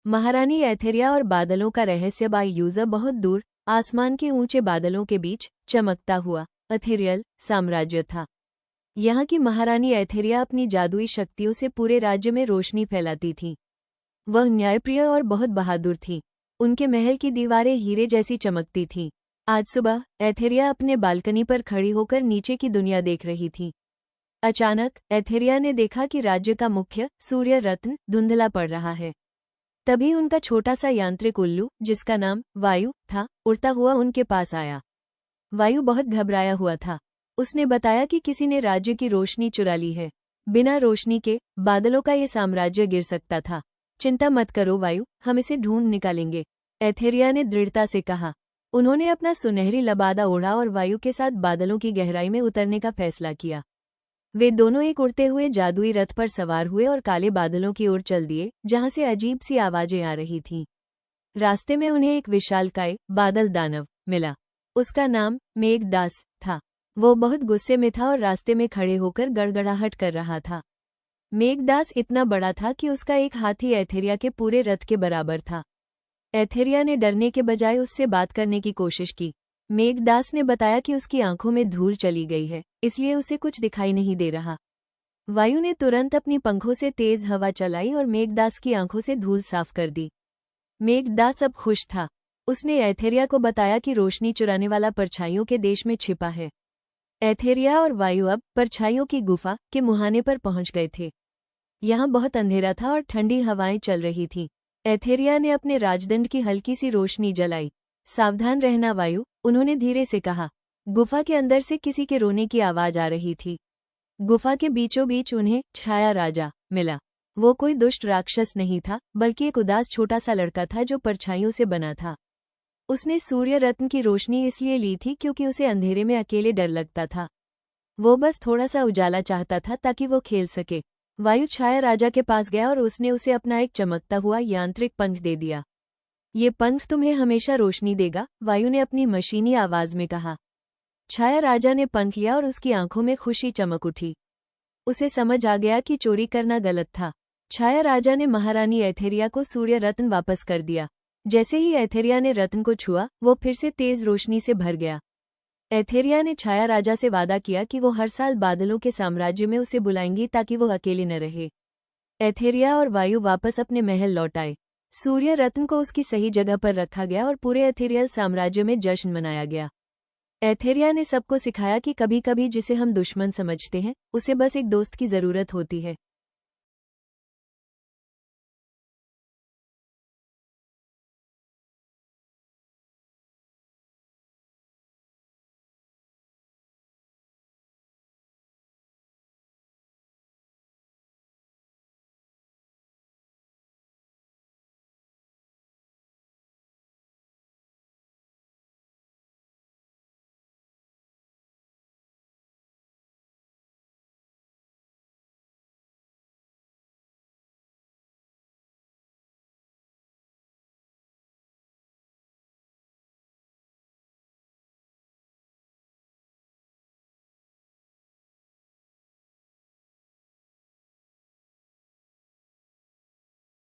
महारानी एथेरिया और बादलों का रहस्य बाय यूजर। बहुत दूर आसमान के ऊंचे बादलों के बीच चमकता हुआ एथेरियल साम्राज्य था। यहाँ की महारानी एथेरिया अपनी जादुई शक्तियों से पूरे राज्य में रोशनी फैलाती थी। वह न्यायप्रिय और बहुत बहादुर थी। उनके महल की दीवारें हीरे जैसी चमकती थीं। आज सुबह एथेरिया अपने बालकनी पर खड़ी होकर नीचे की दुनिया देख रही थी। अचानक एथेरिया ने देखा कि राज्य का मुख्य सूर्य रत्न धुंधला पड़ रहा है। तभी उनका छोटा सा यांत्रिक उल्लू, जिसका नाम वायु था, उड़ता हुआ उनके पास आया। वायु बहुत घबराया हुआ था। उसने बताया कि किसी ने राज्य की रोशनी चुरा ली है। बिना रोशनी के बादलों का ये साम्राज्य गिर सकता था। चिंता मत करो वायु, हम इसे ढूंढ निकालेंगे, एथेरिया ने दृढ़ता से कहा। उन्होंने अपना सुनहरी लबादा ओढ़ा और वायु के साथ बादलों की गहराई में उतरने का फैसला किया। वे दोनों एक उड़ते हुए जादुई रथ पर सवार हुए और काले बादलों की ओर चल दिए, जहां से अजीब सी आवाजें आ रही थीं। रास्ते में उन्हें एक विशालकाय बादल दानव मिला। उसका नाम मेघदास था। वो बहुत गुस्से में था और रास्ते में खड़े होकर गड़गड़ाहट कर रहा था। मेघदास इतना बड़ा था कि उसका एक हाथ ही एथेरिया के पूरे रथ के बराबर था। एथेरिया ने डरने के बजाय उससे बात करने की कोशिश की। मेघदास ने बताया कि उसकी आंखों में धूल चली गई है, इसलिए उसे कुछ दिखाई नहीं दे रहा। वायु ने तुरंत अपनी पंखों से तेज हवा चलाई और मेघदास की आंखों से धूल साफ कर दी। मेघदास अब खुश था। उसने एथेरिया को बताया कि रोशनी चुराने वाला परछाइयों के देश में छिपा है। एथेरिया और वायु अब परछाइयों की गुफा के मुहाने पर पहुंच गए थे। यहाँ बहुत अंधेरा था और ठंडी हवाएं चल रही थीं। एथेरिया ने अपने राजदंड की हल्की सी रोशनी जलाई। सावधान रहना वायु, उन्होंने धीरे से कहा। गुफा के अंदर से किसी के रोने की आवाज आ रही थी। गुफा के बीचों बीच उन्हें छाया राजा मिला। वो कोई दुष्ट राक्षस नहीं था, बल्कि एक उदास छोटा सा लड़का था जो परछाइयों से बना था। उसने सूर्य रत्न की रोशनी इसलिए ली थी क्योंकि उसे अंधेरे में अकेले डर लगता था। वो बस थोड़ा सा उजाला चाहता था ताकि वो खेल सके। वायु छाया राजा के पास गया और उसने उसे अपना एक चमकता हुआ यांत्रिक पंख दे दिया। ये पंख तुम्हें हमेशा रोशनी देगा, वायु ने अपनी मशीनी आवाज में कहा। छाया राजा ने पंख लिया और उसकी आंखों में खुशी चमक उठी। उसे समझ आ गया कि चोरी करना गलत था। छाया राजा ने महारानी एथेरिया को सूर्य रत्न वापस कर दिया। जैसे ही एथेरिया ने रत्न को छुआ, वो फिर से तेज रोशनी से भर गया। एथेरिया ने छाया राजा से वादा किया कि वो हर साल बादलों के साम्राज्य में उसे बुलाएंगी ताकि वो अकेले न रहे। एथेरिया और वायु वापस अपने महल लौट आए। सूर्य रत्न को उसकी सही जगह पर रखा गया और पूरे एथेरियल साम्राज्य में जश्न मनाया गया। एथेरिया ने सबको सिखाया कि कभी कभी जिसे हम दुश्मन समझते हैं, उसे बस एक दोस्त की जरूरत होती है।